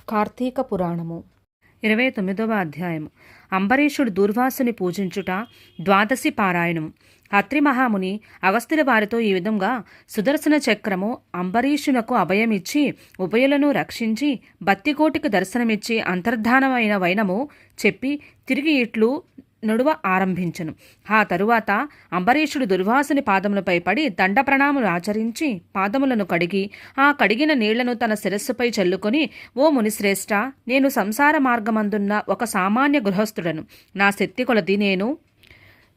కార్తీక పురాణము 29వ అధ్యాయము. అంబరీషుడు దూర్వాసుని పూజించుట. ద్వాదశి పారాయణము. అత్రి మహాముని అగస్త్యుల వారితో ఈ విధంగా సుదర్శన చక్రము అంబరీషునకు అభయమిచ్చి ఉభయులను రక్షించి బత్తికోటికి దర్శనమిచ్చి అంతర్ధానమైన వైనము చెప్పి తిరిగి ఇట్లు నడువ ఆరంభించను. ఆ తరువాత అంబరీషుడు దుర్వాసుని పాదములపై పడి దండ ప్రణాములు ఆచరించి పాదములను కడిగి ఆ కడిగిన నీళ్లను తన శిరస్సుపై చల్లుకొని, ఓ మునిశ్రేష్ఠ, నేను సంసార మార్గమందున్న ఒక సామాన్య గృహస్థుడను. నా శక్తి కొలది నేను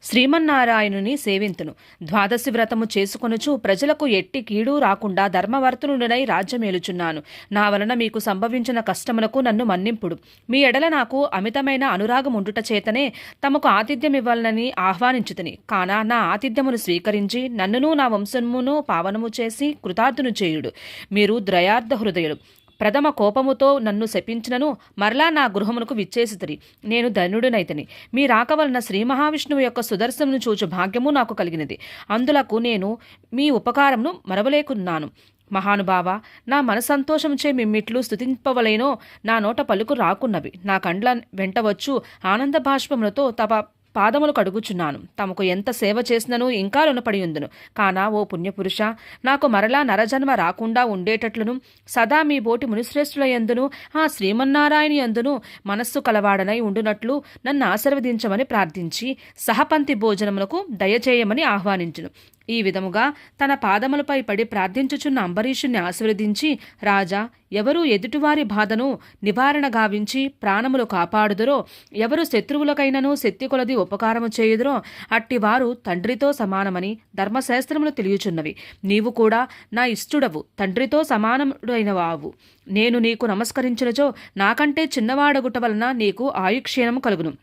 శ్రీమన్నారాయణుని సేవింతును. ద్వాదశి వ్రతము చేసుకొనుచు ప్రజలకు ఎట్టి కీడు రాకుండా ధర్మవర్తనుడనై రాజ్యమేలుచున్నాను. నా వలన మీకు సంభవించిన కష్టములకు నన్ను మన్నింపుడు. మీ ఎడల నాకు అమితమైన అనురాగం ఉండుట చేతనే తమకు ఆతిథ్యమివ్వాలని ఆహ్వానించుతని. కాన నా ఆతిథ్యమును స్వీకరించి నన్నును నా వంశమును పావనము చేసి కృతార్థును చేయుడు. మీరు ద్రయార్థ హృదయులు. ప్రథమ కోపముతో నన్ను శపించినను మరలా నా గృహమునకు విచ్చేసితిరి. నేను ధన్యుడినైతని. మీ రాక వలన శ్రీ మహావిష్ణువు యొక్క సుదర్శనను చూచు భాగ్యము నాకు కలిగినది. అందులకు నేను మీ ఉపకారమును మరవలేకున్నాను. మహానుభావ, నా మనసంతోషముచే మిమ్మిట్లు స్తుతింపవలేనో నా నోట పలుకు రాకున్నవి. నా కండ్ల వెంటవచ్చు ఆనంద బాష్పములతో తప పాదములు కడుగుచున్నాను. తమకు ఎంత సేవ చేసినను ఇంకా రుణపడి ఉందును. కానా ఓ పుణ్యపురుష, నాకు మరలా నరజన్మ రాకుండా ఉండేటట్లును సదా మీ బోటి మునిశ్రేష్ఠులయందును ఆ శ్రీమన్నారాయణ యందును మనస్సు కలవాడనై ఉండునట్లు నన్ను ఆశీర్వదించమని ప్రార్థించి సహపంక్తి భోజనములకు దయచేయమని ఆహ్వానించును. ఈ విధముగా తన పాదములపై పడి ప్రార్థించుచున్న అంబరీషుణ్ణి ఆశీర్వదించి, రాజా, ఎవరు ఎదుటివారి బాధను నివారణ గావించి ప్రాణములు కాపాడుదురో, ఎవరు శత్రువులకైనను శక్తి కొలది ఉపకారము చేయుదురో అట్టివారు తండ్రితో సమానమని ధర్మశాస్త్రములు తెలియచున్నవి. నీవు కూడా నా ఇష్టుడవు, తండ్రితో సమానముడైనవావు. నేను నీకు నమస్కరించినచో నాకంటే చిన్నవాడగుట వలన నీకు ఆయుక్షీణము కలుగును.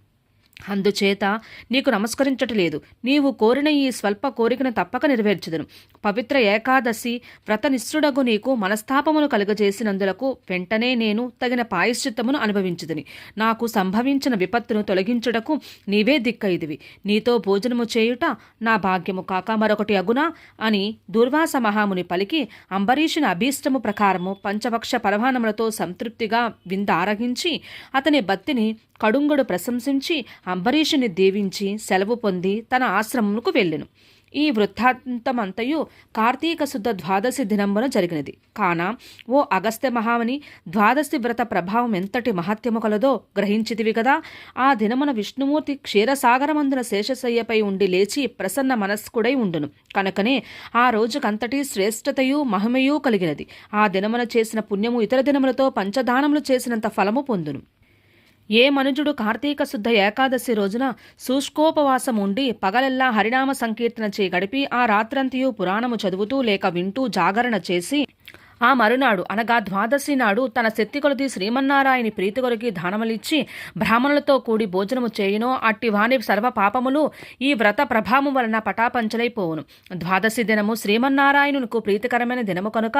అందుచేత నీకు నమస్కరించటలేదు. నీవు కోరిన ఈ స్వల్ప కోరికను తప్పక నెరవేర్చుదును. పవిత్ర ఏకాదశి వ్రతనిష్ఠుడగు నీకు మనస్తాపమును కలుగజేసినందులకు వెంటనే నేను తగిన పాయశ్చిత్తమును అనుభవించుదుని. నాకు సంభవించిన విపత్తును తొలగించుటకు నీవే దిక్కయిదివి. నీతో భోజనము చేయుట నా భాగ్యము కాక మరొకటి అగునా అని దూర్వాస మహాముని పలికి అంబరీషుని అభీష్టము ప్రకారము పంచపక్ష పరమాణములతో సంతృప్తిగా విందారగించి అతని బత్తిని కడుంగుడు ప్రశంసించి అంబరీషుని దీవించి సెలవు పొంది తన ఆశ్రమమునకు వెళ్ళెను. ఈ వృత్తాంతమంతయు కార్తీక శుద్ధ ద్వాదశి దినంబున జరిగినది. కాన ఓ అగస్త్య మహాముని, ద్వాదశి వ్రత ప్రభావం ఎంతటి మహత్యము కలదో గ్రహించితివి కదా. ఆ దినమున విష్ణుమూర్తి క్షీరసాగరమందున శేషశయ్యపై ఉండి లేచి ప్రసన్న మనస్కుడై ఉండును. కనుకనే ఆ రోజుకంతటి శ్రేష్టతయు మహిమయూ కలిగినది. ఆ దినమున చేసిన పుణ్యము ఇతర దినములతో పంచదానములు చేసినంత ఫలము పొందును. ఏ మనుజుడు కార్తీక శుద్ధ ఏకాదశి రోజున శుష్కోపవాసం ఉండి పగలెల్లా హరినామ సంకీర్తన చే గడిపి ఆ రాత్రంతియు పురాణము చదువుతూ లేక వింటూ జాగరణ చేసి ఆ మరునాడు అనగా ద్వాదశి నాడు తన శక్తి కొలది శ్రీమన్నారాయణి ప్రీతి కొరకి దానములిచ్చి బ్రాహ్మణులతో కూడి భోజనము చేయునో అట్టి వాని సర్వ పాపములు ఈ వ్రత ప్రభావం వలన పటాపంచలైపోవును. ద్వాదశి దినము శ్రీమన్నారాయణునికి ప్రీతికరమైన దినము కనుక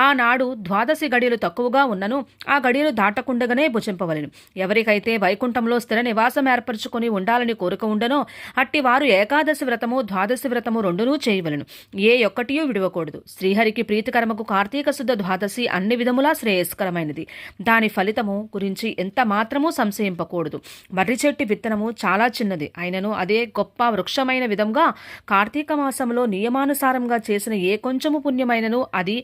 ఆనాడు ద్వాదశి గడియలు తక్కువగా ఉన్నను ఆ గడియలు దాటకుండగానే భుజింపవలెను. ఎవరికైతే వైకుంఠంలో స్థిర నివాసం ఏర్పరచుకుని ఉండాలని కోరిక ఉండనో అట్టి వారు ఏకాదశి వ్రతము ద్వాదశి వ్రతము రెండునూ చేయవలెను. ఏ ఒక్కటియూ విడవకూడదు. శ్రీహరికి ప్రీతికరముకు కార్తీక శుద్ధ ద్వాదశి అన్ని విధములా శ్రేయస్కరమైనది. దాని ఫలితము గురించి ఎంత మాత్రమూ సంశయింపకూడదు. మర్రి చెట్టు విత్తనము చాలా చిన్నది అయినను అదే గొప్ప వృక్షమైన విధంగా కార్తీక మాసంలో నియమానుసారంగా చేసిన ఏ కొంచెము పుణ్యమైనను అది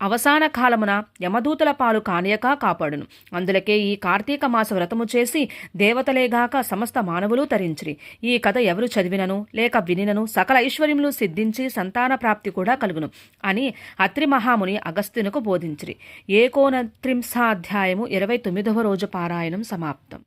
అవసాన కాలమున యమదూతల పాలు కానియక కాపాడును. అందులకే ఈ కార్తీక మాస వ్రతము చేసి దేవతలేగాక సమస్త మానవులు తరించిరి. ఈ కథ ఎవరు చదివినను లేక వినినను సకల ఐశ్వర్యములు సిద్ధించి సంతాన ప్రాప్తి కూడా కలుగును అని అత్రి మహాముని అగస్త్యునకు బోధించిరి. 29వ అధ్యాయము 29వ రోజు పారాయణం సమాప్తం.